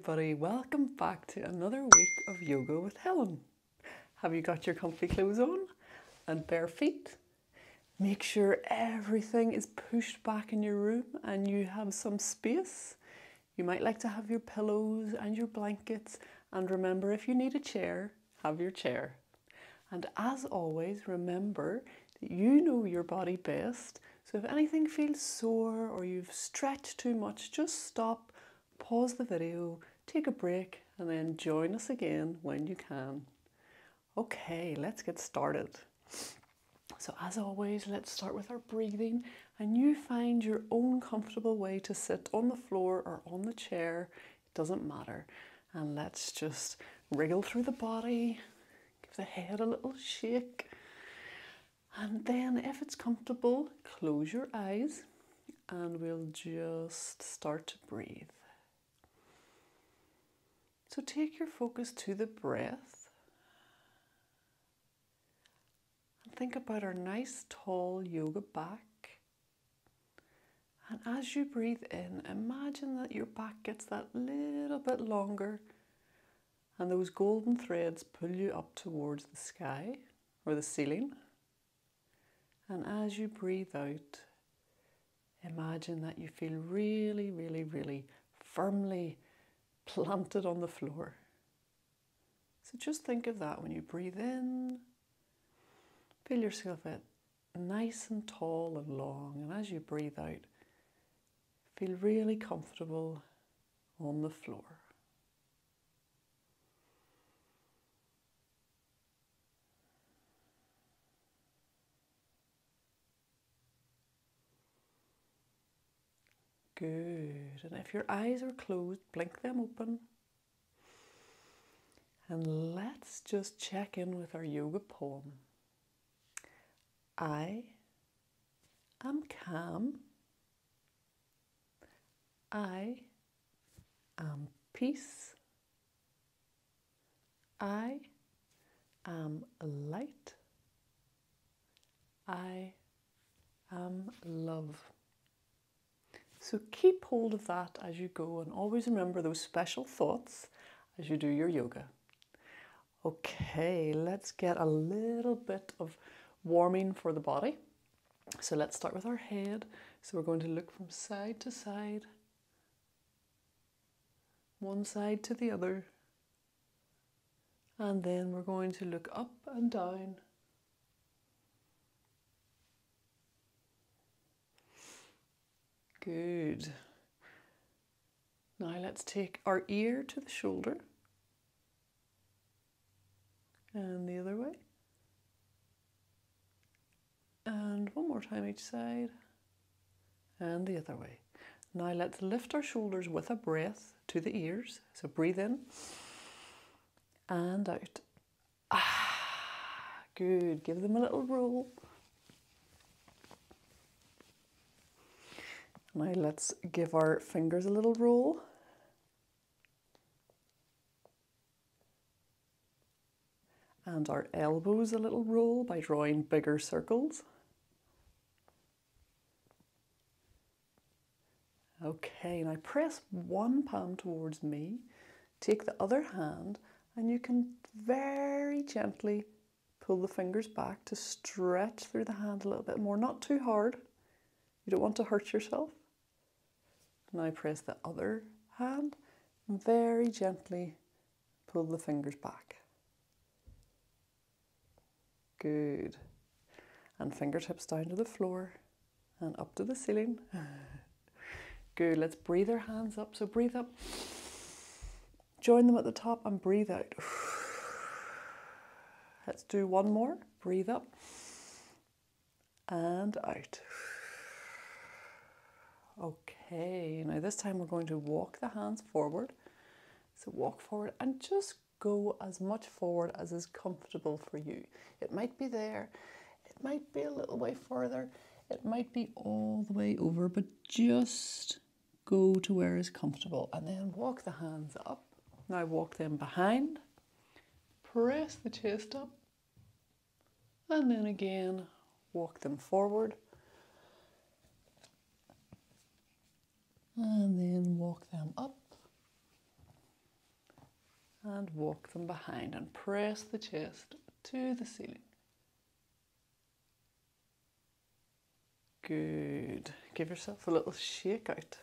everybody, welcome back to another week of Yoga with Helen. Have you got your comfy clothes on and bare feet? Make sure everything is pushed back in your room and you have some space. You might like to have your pillows and your blankets, and remember, if you need a chair, have your chair. And as always, remember that you know your body best, so if anything feels sore or you've stretched too much, just stop, pause the video, take a break, and then join us again when you can. Okay, let's get started. So as always, let's start with our breathing, and you find your own comfortable way to sit on the floor or on the chair. It doesn't matter. And let's just wriggle through the body, give the head a little shake. And then if it's comfortable, close your eyes and we'll just start to breathe. So take your focus to the breath and think about our nice tall yoga back. And as you breathe in, imagine that your back gets that little bit longer and those golden threads pull you up towards the sky or the ceiling. And as you breathe out, imagine that you feel really, really, really firmly planted on the floor. So just think of that when you breathe in. Feel yourself get nice and tall and long. And as you breathe out, feel really comfortable on the floor. Good. And if your eyes are closed, blink them open. And let's just check in with our yoga poem. I am calm. I am peace. I am light. I am love. So keep hold of that as you go, and always remember those special thoughts as you do your yoga. Okay, let's get a little bit of warming for the body. So let's start with our head. So we're going to look from side to side, one side to the other, and then we're going to look up and down. Good. Now let's take our ear to the shoulder and the other way. And one more time each side and the other way. Now let's lift our shoulders with a breath to the ears. So breathe in and out. Good. Give them a little roll. Now let's give our fingers a little roll. And our elbows a little roll by drawing bigger circles. Okay, now press one palm towards me. Take the other hand and you can very gently pull the fingers back to stretch through the hand a little bit more, not too hard. You don't want to hurt yourself. Now press the other hand and very gently pull the fingers back. Good. And fingertips down to the floor and up to the ceiling. Good. Let's breathe our hands up. So breathe up. Join them at the top and breathe out. Let's do one more. Breathe up and out. Okay, now this time we're going to walk the hands forward. So walk forward and just go as much forward as is comfortable for you. It might be there, it might be a little way further, it might be all the way over, but just go to where is comfortable and then walk the hands up. Now walk them behind, press the chest up, and then again walk them forward. And then walk them up and walk them behind and press the chest to the ceiling. Good. Give yourself a little shake out.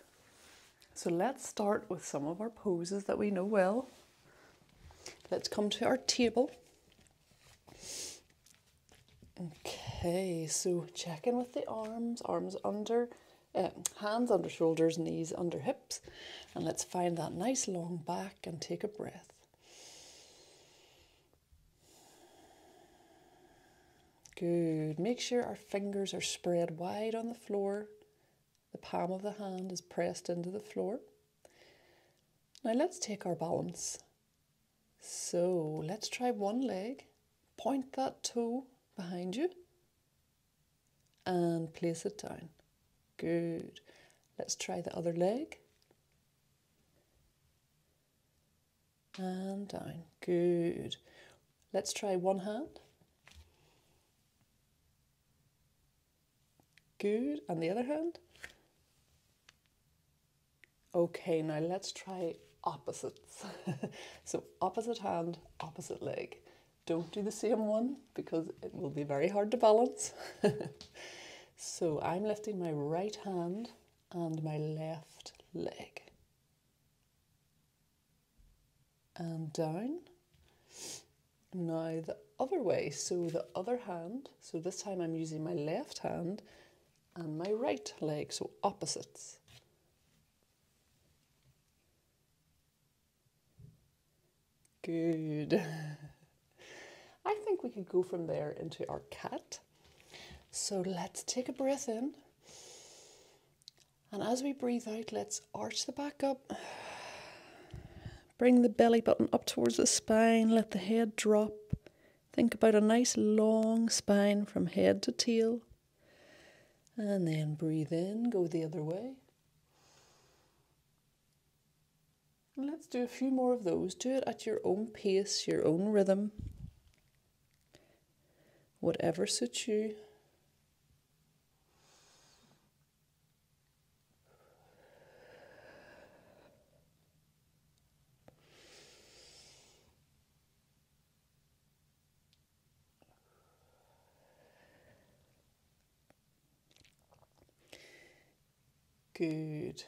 So let's start with some of our poses that we know well. Let's come to our table. Okay, so check in with the arms under, hands under shoulders, knees under hips. And let's find that nice long back and take a breath. Good. Make sure our fingers are spread wide on the floor. The palm of the hand is pressed into the floor. Now let's take our balance. So let's try one leg. Point that toe behind you and place it down. Good. Let's try the other leg. And down. Good. Let's try one hand. Good. And the other hand. Okay, now let's try opposites. So opposite hand, opposite leg. Don't do the same one because it will be very hard to balance. So I'm lifting my right hand and my left leg. And down. Now the other way, so the other hand, so this time I'm using my left hand and my right leg, so opposites. Good. I think we could go from there into our cat. So let's take a breath in. And as we breathe out, let's arch the back up. Bring the belly button up towards the spine. Let the head drop. Think about a nice long spine from head to tail. And then breathe in, go the other way. And let's do a few more of those. Do it at your own pace, your own rhythm. Whatever suits you. Good.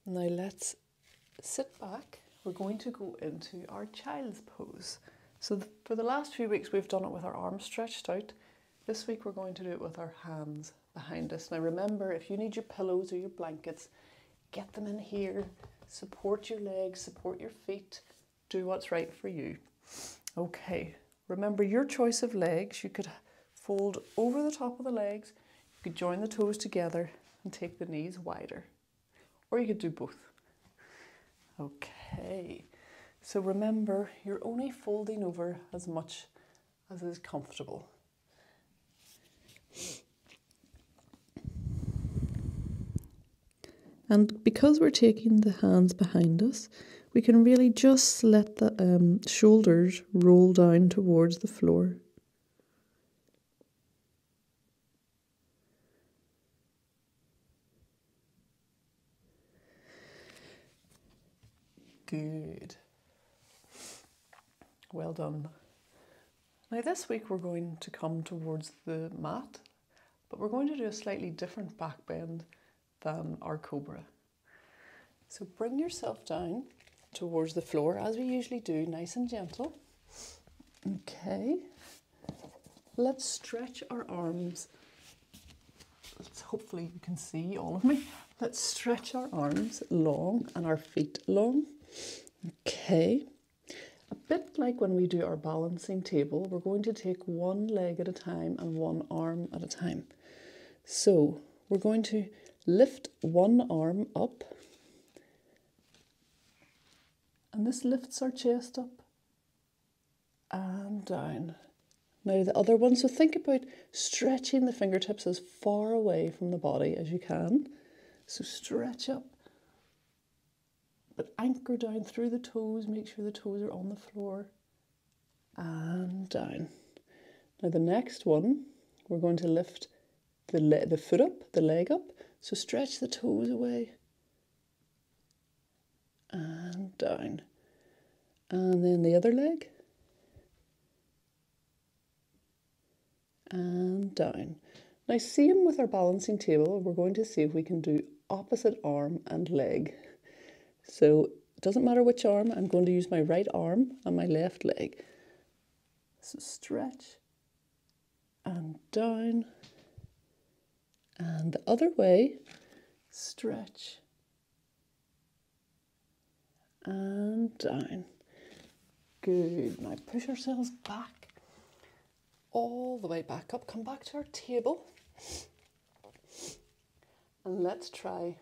Now let's sit back. We're going to go into our child's pose. So for the last few weeks we've done it with our arms stretched out. This week we're going to do it with our hands behind us. Now remember, if you need your pillows or your blankets, get them in here. Support your legs, support your feet. Do what's right for you. Okay, remember your choice of legs. You could fold over the top of the legs. You could join the toes together and take the knees wider. Or you could do both. Okay, so remember, you're only folding over as much as is comfortable. And because we're taking the hands behind us, we can really just let the shoulders roll down towards the floor. Good. Well done. Now this week we're going to come towards the mat, but we're going to do a slightly different back bend than our cobra. So bring yourself down towards the floor as we usually do, nice and gentle. Okay. Let's stretch our arms. Hopefully you can see all of me. Let's stretch our arms long and our feet long. Okay. A bit like when we do our balancing table, we're going to take one leg at a time and one arm at a time. So we're going to lift one arm up, and this lifts our chest up and down. Now the other one, so think about stretching the fingertips as far away from the body as you can. So stretch up, but anchor down through the toes, make sure the toes are on the floor, and down. Now the next one, we're going to lift the foot up, the leg up, so stretch the toes away, and down. And then the other leg. And down. Now same with our balancing table, we're going to see if we can do opposite arm and leg. So it doesn't matter which arm, I'm going to use my right arm and my left leg. So stretch and down, and the other way, stretch and down. Good. Now push ourselves back, all the way back up. Come back to our table and let's try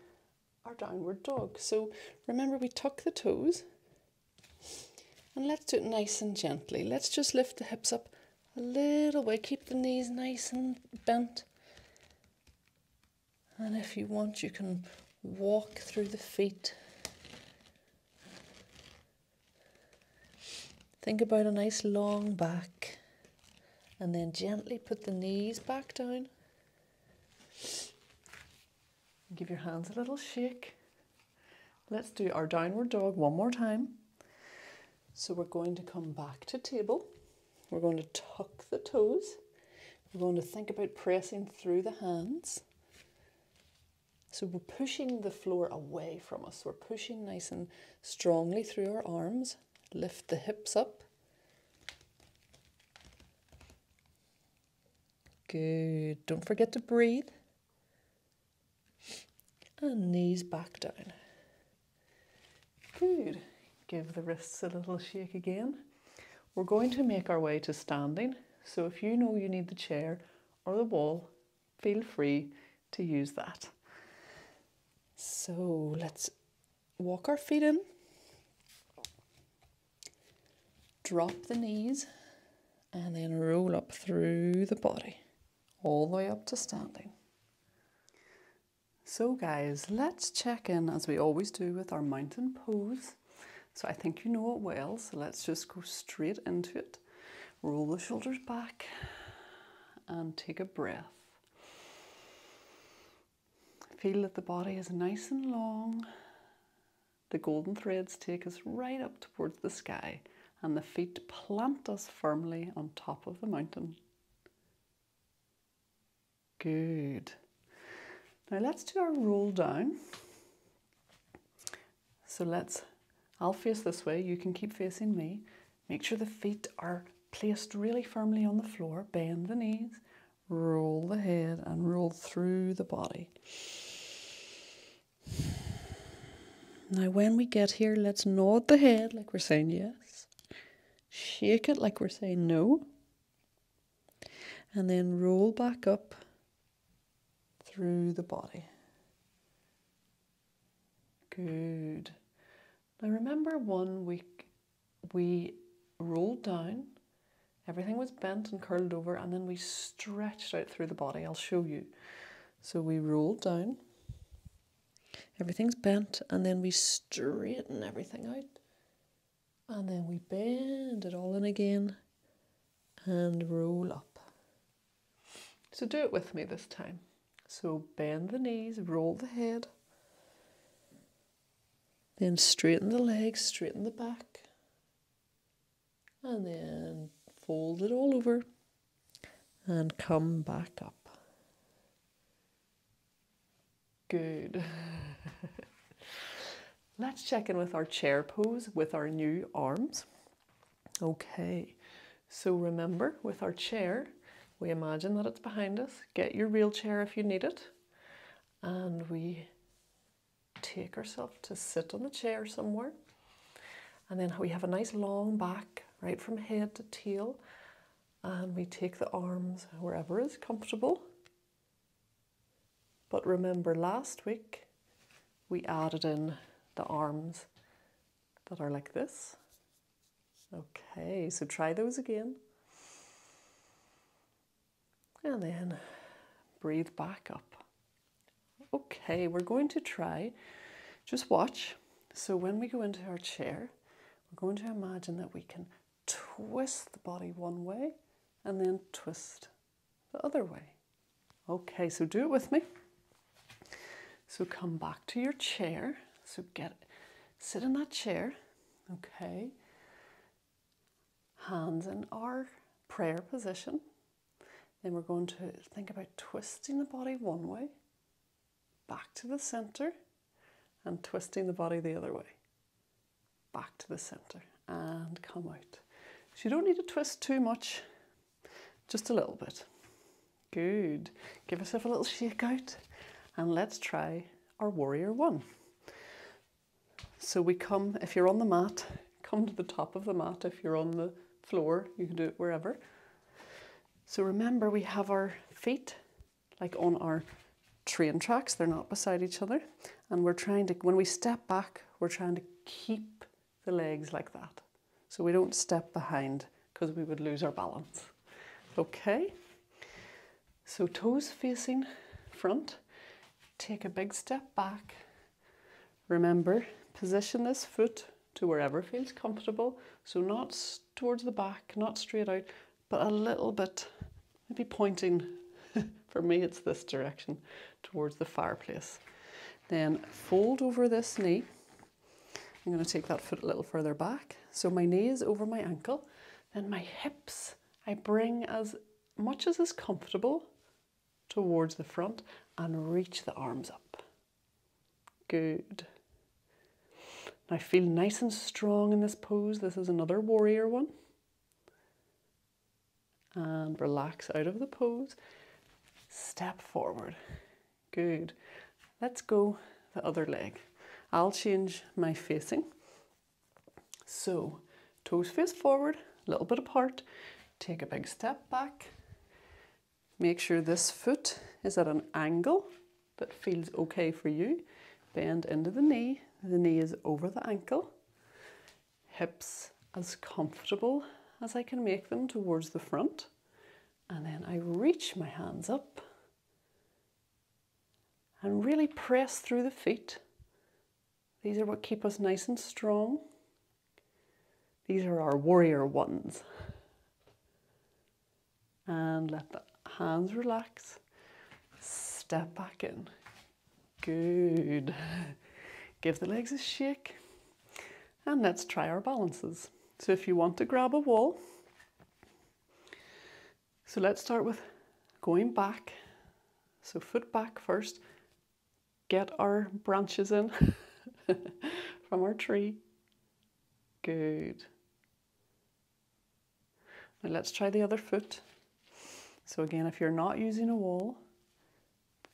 our downward dog. So remember, we tuck the toes and let's do it nice and gently. Let's just lift the hips up a little way. Keep the knees nice and bent. And if you want, you can walk through the feet. Think about a nice long back. And then gently put the knees back down. Give your hands a little shake. Let's do our downward dog one more time. So we're going to come back to table. We're going to tuck the toes. We're going to think about pressing through the hands. So we're pushing the floor away from us. We're pushing nice and strongly through our arms. Lift the hips up. Good. Don't forget to breathe. And knees back down. Good. Give the wrists a little shake again. We're going to make our way to standing. So if you know you need the chair or the wall, feel free to use that. So let's walk our feet in. Drop the knees and then roll up through the body, all the way up to standing. So guys, let's check in as we always do with our mountain pose. So I think you know it well, so let's just go straight into it. Roll the shoulders back and take a breath. Feel that the body is nice and long. The golden threads take us right up towards the sky and the feet plant us firmly on top of the mountain. Good. Now let's do our roll down. So I'll face this way, you can keep facing me. Make sure the feet are placed really firmly on the floor. Bend the knees, roll the head and roll through the body. Now when we get here, let's nod the head like we're saying yes. Shake it like we're saying no. And then roll back up through the body. Good. Now remember 1 week we rolled down, everything was bent and curled over, and then we stretched out through the body. I'll show you. So we rolled down, everything's bent, and then we straighten everything out. And then we bend it all in again and roll up. So do it with me this time. So bend the knees, roll the head, then straighten the legs, straighten the back, and then fold it all over and come back up. Good. Let's check in with our chair pose with our new arms. Okay, so remember with our chair, we imagine that it's behind us. Get your real chair if you need it. And we take ourselves to sit on the chair somewhere. And then we have a nice long back, right from head to tail. And we take the arms wherever is comfortable. But remember last week, we added in the arms that are like this. Okay, so try those again. And then breathe back up. Okay, we're going to try, just watch. So when we go into our chair, we're going to imagine that we can twist the body one way and then twist the other way. Okay, so do it with me. So come back to your chair. So sit in that chair. Okay. hands in our prayer position. Then we're going to think about twisting the body one way, back to the center, and twisting the body the other way, back to the center, and come out. So you don't need to twist too much, just a little bit. Good. Give yourself a little shake out, and let's try our warrior one. So we come, if you're on the mat, come to the top of the mat. If you're on the floor, you can do it wherever. So remember, we have our feet like on our train tracks. They're not beside each other. And we're trying to, when we step back, we're trying to keep the legs like that. So we don't step behind because we would lose our balance. Okay. So toes facing front. Take a big step back. Remember, position this foot to wherever feels comfortable. So not towards the back, not straight out, but a little bit, maybe pointing, for me it's this direction, towards the fireplace. Then fold over this knee. I'm going to take that foot a little further back. So my knee is over my ankle. Then my hips, I bring as much as is comfortable towards the front and reach the arms up. Good. I feel nice and strong in this pose. This is another warrior one. And relax out of the pose. Step forward. Good. Let's go the other leg. I'll change my facing. So, toes face forward, a little bit apart. Take a big step back. Make sure this foot is at an angle that feels okay for you. Bend into the knee. The knee is over the ankle. Hips as comfortable as I can make them towards the front. And then I reach my hands up and really press through the feet. These are what keep us nice and strong. These are our warrior ones. And let the hands relax. Step back in. Good. Give the legs a shake. And let's try our balances. So if you want to grab a wall, so let's start with going back. So foot back first. Get our branches in from our tree. Good. Now let's try the other foot. So again, if you're not using a wall,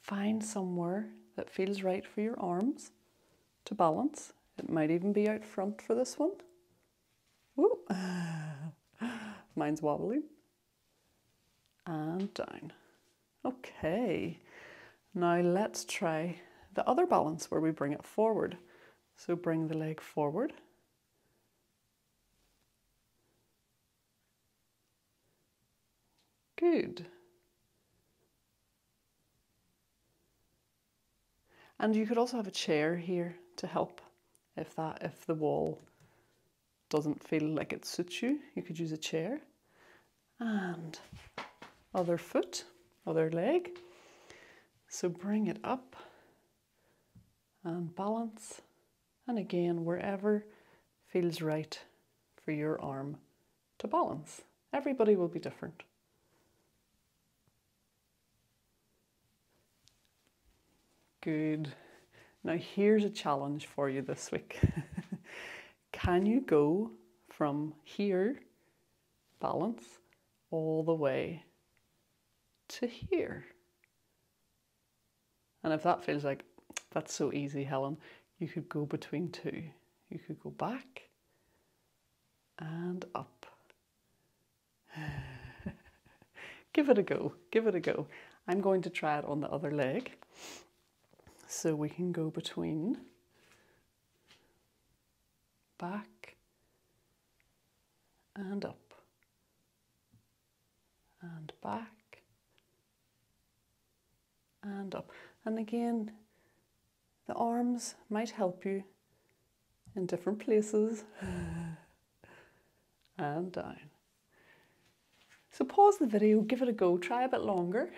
find somewhere that feels right for your arms to balance. It might even be out front for this one. Ooh. Mine's wobbling. And down. Okay. Now let's try the other balance where we bring it forward. So bring the leg forward. Good. And you could also have a chair here to help if the wall doesn't feel like it suits you. You could use a chair. And other foot, other leg. So bring it up and balance. And again, wherever feels right for your arm to balance. Everybody will be different. Good. Now here's a challenge for you this week. Can you go from here, balance, all the way to here? And if that feels like, that's so easy, Helen, you could go between two. You could go back and up. Give it a go, give it a go. I'm going to try it on the other leg. So we can go between back and up and back and up. And again, the arms might help you in different places and down. So pause the video, give it a go, try a bit longer.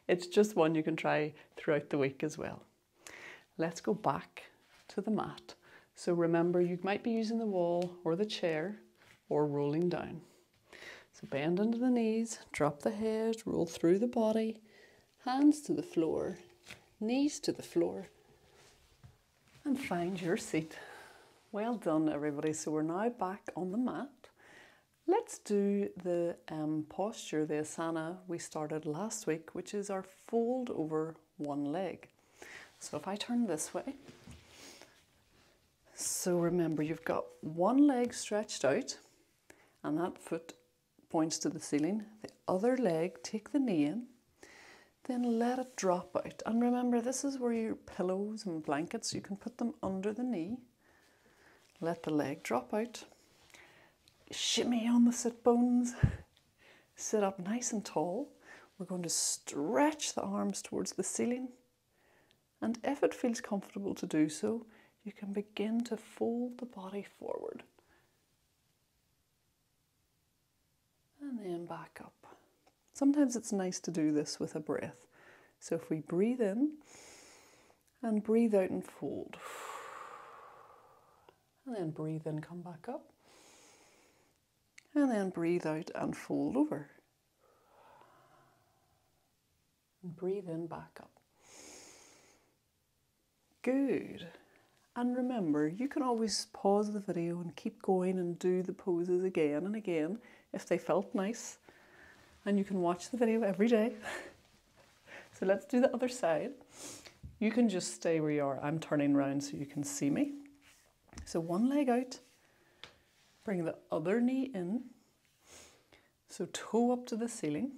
It's just one you can try throughout the week as well. Let's go back to the mat. So remember, you might be using the wall or the chair or rolling down. So bend into the knees, drop the head, roll through the body, hands to the floor, knees to the floor, and find your seat. Well done, everybody. So we're now back on the mat. Let's do the posture, the asana we started last week, which is our fold over one leg. So if I turn this way, so remember you've got one leg stretched out and that foot points to the ceiling. The other leg, take the knee in, then let it drop out. And remember, this is where your pillows and blankets, you can put them under the knee. Let the leg drop out. Shimmy on the sit bones. Sit up nice and tall. We're going to stretch the arms towards the ceiling. And if it feels comfortable to do so, you can begin to fold the body forward. And then back up. Sometimes it's nice to do this with a breath. So if we breathe in and breathe out and fold. And then breathe in, come back up. And then breathe out and fold over. And breathe in, back up. Good. And remember, you can always pause the video and keep going and do the poses again and again if they felt nice. And you can watch the video every day. So let's do the other side. You can just stay where you are. I'm turning around so you can see me. So one leg out. Bring the other knee in. So toe up to the ceiling.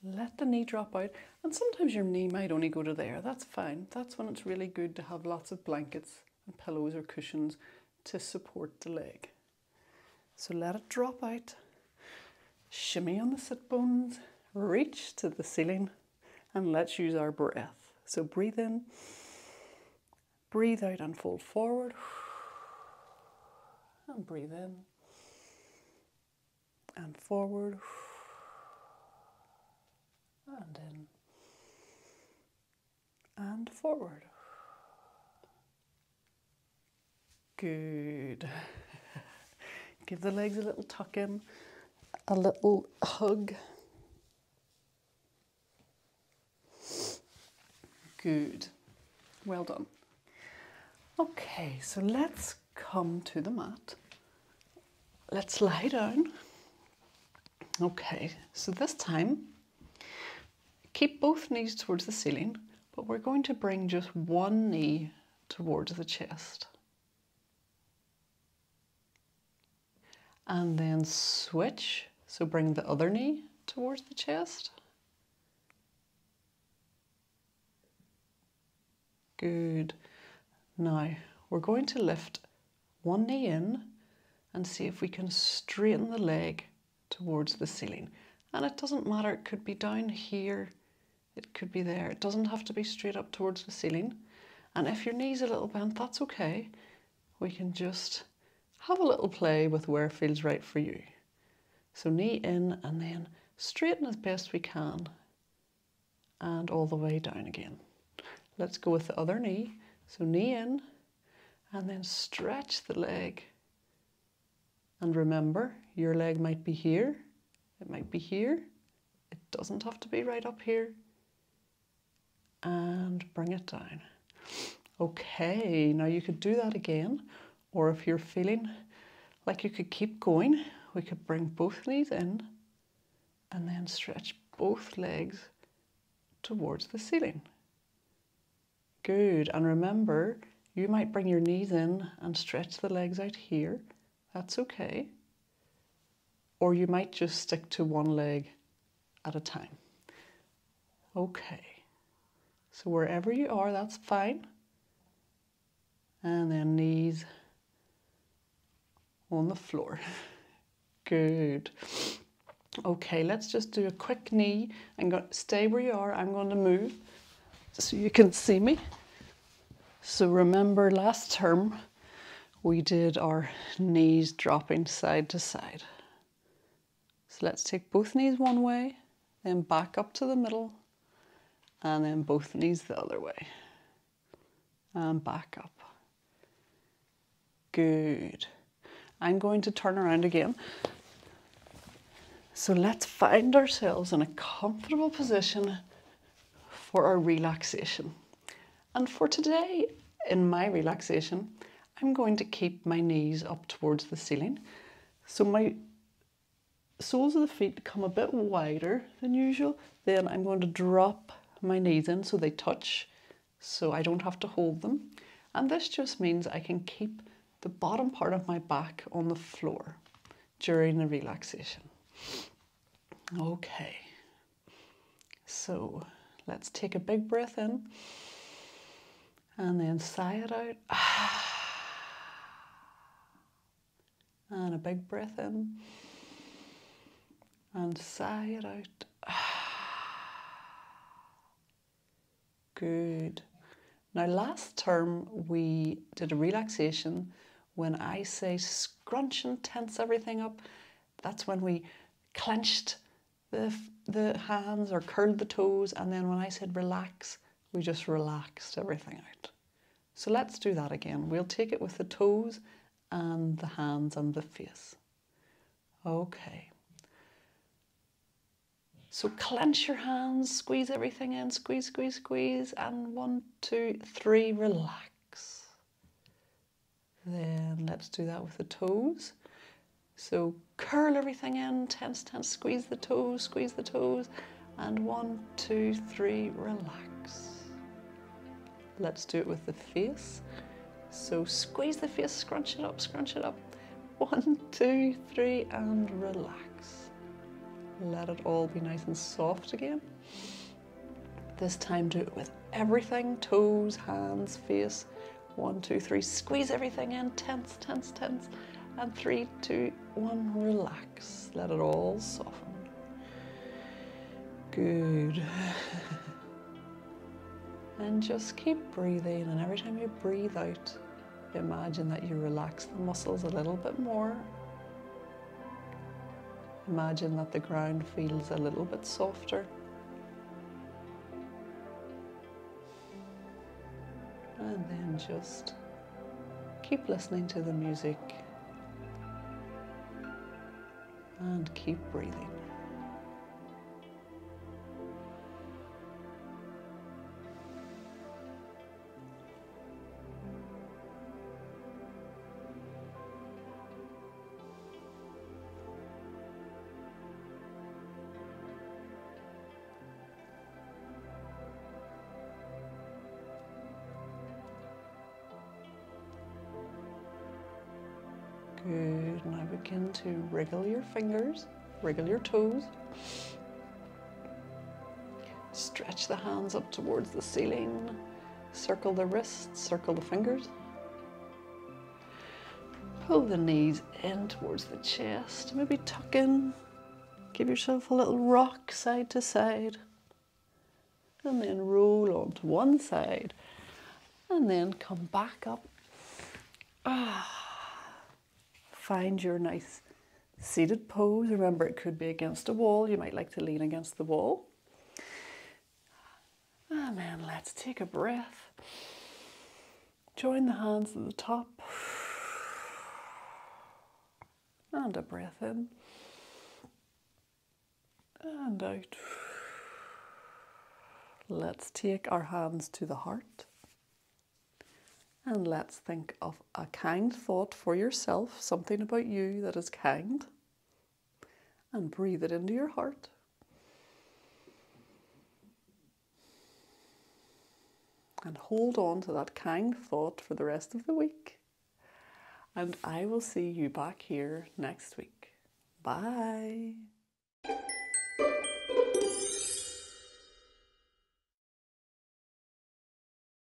Let the knee drop out. And sometimes your knee might only go to there. That's fine. That's when it's really good to have lots of blankets and pillows or cushions to support the leg. So let it drop out. Shimmy on the sit bones. Reach to the ceiling. And let's use our breath. So breathe in. Breathe out and fold forward. And breathe in. And forward. And in. And forward. Good. Give the legs a little tuck in, a little hug. Good. Well done. Okay, so let's come to the mat. Let's lie down. Okay, so this time, keep both knees towards the ceiling, but we're going to bring just one knee towards the chest. And then switch, so bring the other knee towards the chest. Good. Now, we're going to lift one knee in and see if we can straighten the leg towards the ceiling. And it doesn't matter, it could be down here, it could be there. It doesn't have to be straight up towards the ceiling. And if your knee's a little bent, that's okay. We can just have a little play with where feels right for you. So knee in and then straighten as best we can. And all the way down again. Let's go with the other knee. So knee in and then stretch the leg. And remember, your leg might be here. It might be here. It doesn't have to be right up here. And bring it down. Okay, now you could do that again. Or if you're feeling like you could keep going, we could bring both knees in and then stretch both legs towards the ceiling. Good. And remember, you might bring your knees in and stretch the legs out here. That's okay. Or you might just stick to one leg at a time. Okay. So wherever you are, that's fine. And then knees on the floor. Good. Okay, let's just do a quick knee and stay where you are. I'm going to move so you can see me. So remember last term we did our knees dropping side to side. So let's take both knees one way, then back up to the middle, and then both knees the other way. And back up. Good. I'm going to turn around again. So let's find ourselves in a comfortable position for our relaxation. And for today, in my relaxation, I'm going to keep my knees up towards the ceiling. So my soles of the feet come a bit wider than usual. Then I'm going to drop my knees in so they touch, so I don't have to hold them. And this just means I can keep the bottom part of my back on the floor during the relaxation. Okay, so let's take a big breath in and then sigh it out. And a big breath in and sigh it out. Good. Now last term we did a relaxation. When I say scrunch and tense everything up, that's when we clenched the hands or curled the toes, and then when I said relax, we just relaxed everything out. So let's do that again. We'll take it with the toes and the hands and the face. Okay. So clench your hands, squeeze everything in, squeeze, squeeze, squeeze, and 1, 2, 3, relax. Then let's do that with the toes. So curl everything in, tense, tense, squeeze the toes, and 1, 2, 3, relax. Let's do it with the face. So squeeze the face, scrunch it up, 1, 2, 3, and relax. Let it all be nice and soft again. This time do it with everything, toes, hands, face. 1, 2, 3, squeeze everything in, tense, tense, tense. And 3, 2, 1, relax. Let it all soften. Good. And just keep breathing, and every time you breathe out, imagine that you relax the muscles a little bit more. Imagine that the ground feels a little bit softer. And then just keep listening to the music and keep breathing. Good. Now begin to wriggle your fingers, wriggle your toes. Stretch the hands up towards the ceiling. Circle the wrists, circle the fingers. Pull the knees in towards the chest. Maybe tuck in. Give yourself a little rock side to side. And then roll onto one side. And then come back up. Find your nice seated pose. Remember, it could be against a wall. You might like to lean against the wall. And then let's take a breath. Join the hands at the top. And a breath in. And out. Let's take our hands to the heart. And let's think of a kind thought for yourself, something about you that is kind. And breathe it into your heart. And hold on to that kind thought for the rest of the week. And I will see you back here next week. Bye.